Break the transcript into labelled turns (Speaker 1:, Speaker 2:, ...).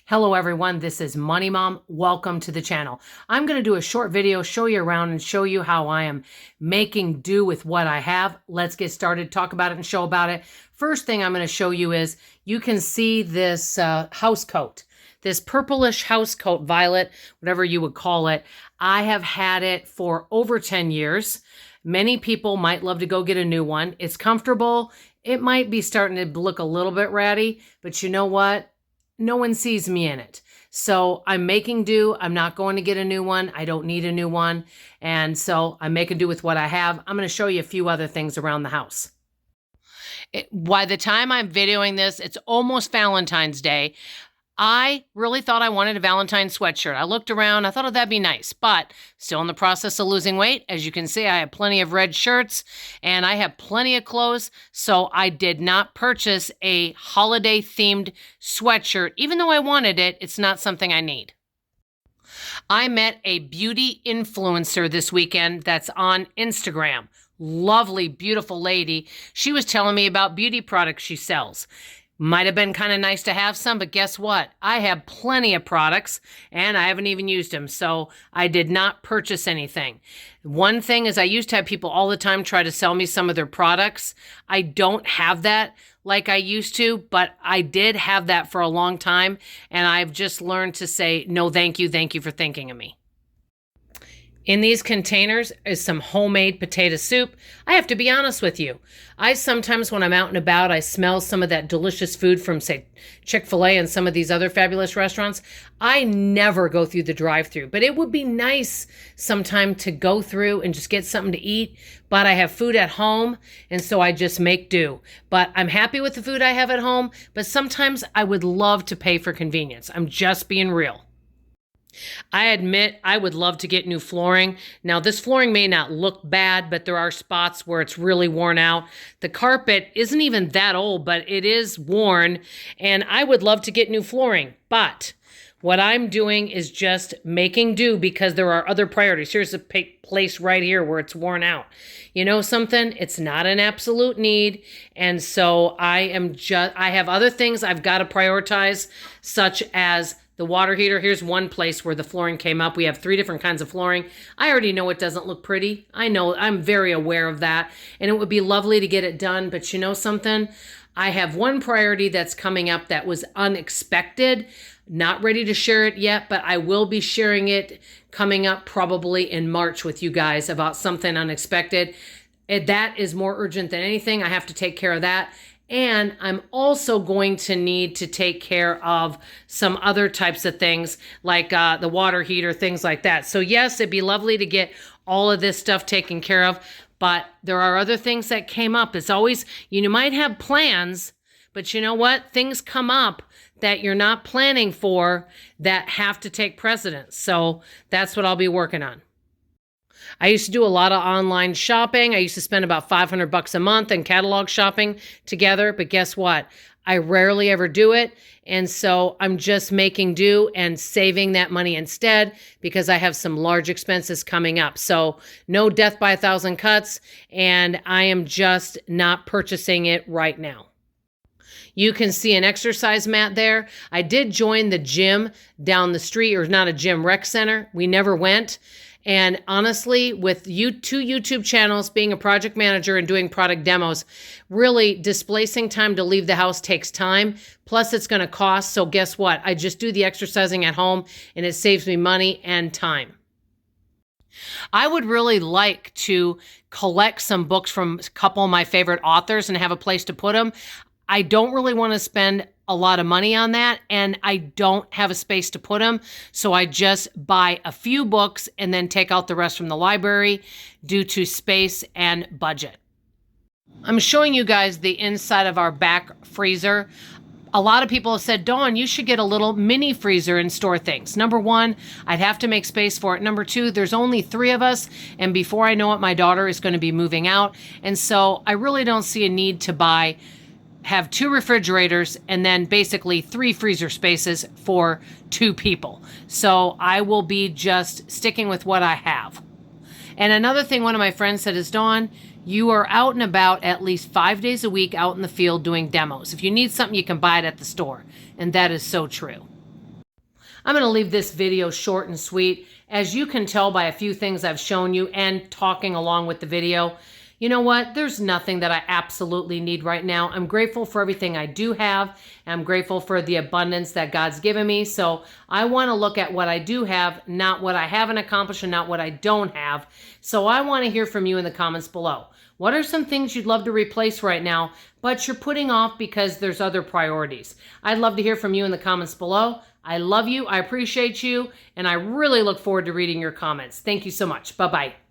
Speaker 1: Hello everyone, this is Money Mom. Welcome to the channel. I'm going to do a short video, show you around and show you how I am making do with what I have. Let's get started, talk about it and show about it. First thing I'm going to show you is you can see this house coat, this purplish house coat, violet, whatever you would call it. I have had it for over 10 years. Many people might love to go get a new one. It's comfortable. It might be starting to look a little bit ratty, but you know what? No one sees me in it. So I'm making do. I'm not going to get a new one. I don't need a new one. And so I'm making do with what I have. I'm going to show you a few other things around the house. By the time I'm videoing this, it's almost Valentine's Day. I really thought I wanted a Valentine's sweatshirt. I looked around, I thought, oh, that'd be nice, but still in the process of losing weight. As you can see, I have plenty of red shirts and I have plenty of clothes, so I did not purchase a holiday-themed sweatshirt. Even though I wanted it, it's not something I need. I met a beauty influencer this weekend that's on Instagram. Lovely, beautiful lady. She was telling me about beauty products she sells. Might have been kind of nice to have some, but guess what? I have plenty of products and I haven't even used them, so I did not purchase anything. One thing is I used to have people all the time try to sell me some of their products. I don't have that like I used to, but I did have that for a long time, and I've just learned to say, no, thank you for thinking of me. In these containers is some homemade potato soup. I have to be honest with you. I sometimes, when I'm out and about, I smell some of that delicious food from, say, Chick-fil-A and some of these other fabulous restaurants. I never go through the drive-thru, but it would be nice sometime to go through and just get something to eat. But I have food at home, and so I just make do. But I'm happy with the food I have at home, but sometimes I would love to pay for convenience. I'm just being real. I admit I would love to get new flooring. Now, this flooring may not look bad, but there are spots where it's really worn out. The carpet isn't even that old, but it is worn, and I would love to get new flooring. But what I'm doing is just making do because there are other priorities. Here's a place right here where it's worn out. You know something? It's not an absolute need, and so I have other things I've got to prioritize, such as the water heater. Here's one place where the flooring came up. We have 3 different kinds of flooring. I already know it doesn't look pretty. I know, I'm very aware of that. And it would be lovely to get it done. But you know something? I have one priority that's coming up that was unexpected. Not ready to share it yet, but I will be sharing it coming up probably in March with you guys about something unexpected. That is more urgent than anything. I have to take care of that. And I'm also going to need to take care of some other types of things like the water heater, things like that. So yes, it'd be lovely to get all of this stuff taken care of, but there are other things that came up. It's always, you might have plans, but you know what? Things come up that you're not planning for that have to take precedence. So that's what I'll be working on. I used to do a lot of online shopping. I used to spend about $500 a month in catalog shopping together, but guess what? I rarely ever do it. And so I'm just making do and saving that money instead because I have some large expenses coming up. So no death by 1,000 cuts, and I am just not purchasing it right now. You can see an exercise mat there. I did join the gym down the street, or not a gym, rec center. We never went. And honestly, with 2 YouTube channels, being a project manager and doing product demos, really displacing time to leave the house takes time. Plus, it's going to cost. So guess what? I just do the exercising at home, and it saves me money and time. I would really like to collect some books from a couple of my favorite authors and have a place to put them. I don't really want to spend a lot of money on that, and I don't have a space to put them, so I just buy a few books and then take out the rest from the library due to space and budget. I'm showing you guys the inside of our back freezer. A lot of people have said, Dawn, you should get a little mini freezer and store things. Number 1, I'd have to make space for it. Number 2, there's only 3 of us, and before I know it, my daughter is going to be moving out, and so I really don't see a need to have 2 refrigerators and then basically 3 freezer spaces for 2 people. So I will be just sticking with what I have. And another thing one of my friends said is, Dawn, you are out and about at least 5 days a week out in the field doing demos. If you need something, you can buy it at the store. And that is so true. I'm going to leave this video short and sweet. As you can tell by a few things I've shown you and talking along with the video, you know what? There's nothing that I absolutely need right now. I'm grateful for everything I do have. I'm grateful for the abundance that God's given me. So I want to look at what I do have, not what I haven't accomplished and not what I don't have. So I want to hear from you in the comments below. What are some things you'd love to replace right now, but you're putting off because there's other priorities? I'd love to hear from you in the comments below. I love you, I appreciate you, and I really look forward to reading your comments. Thank you so much. Bye-bye.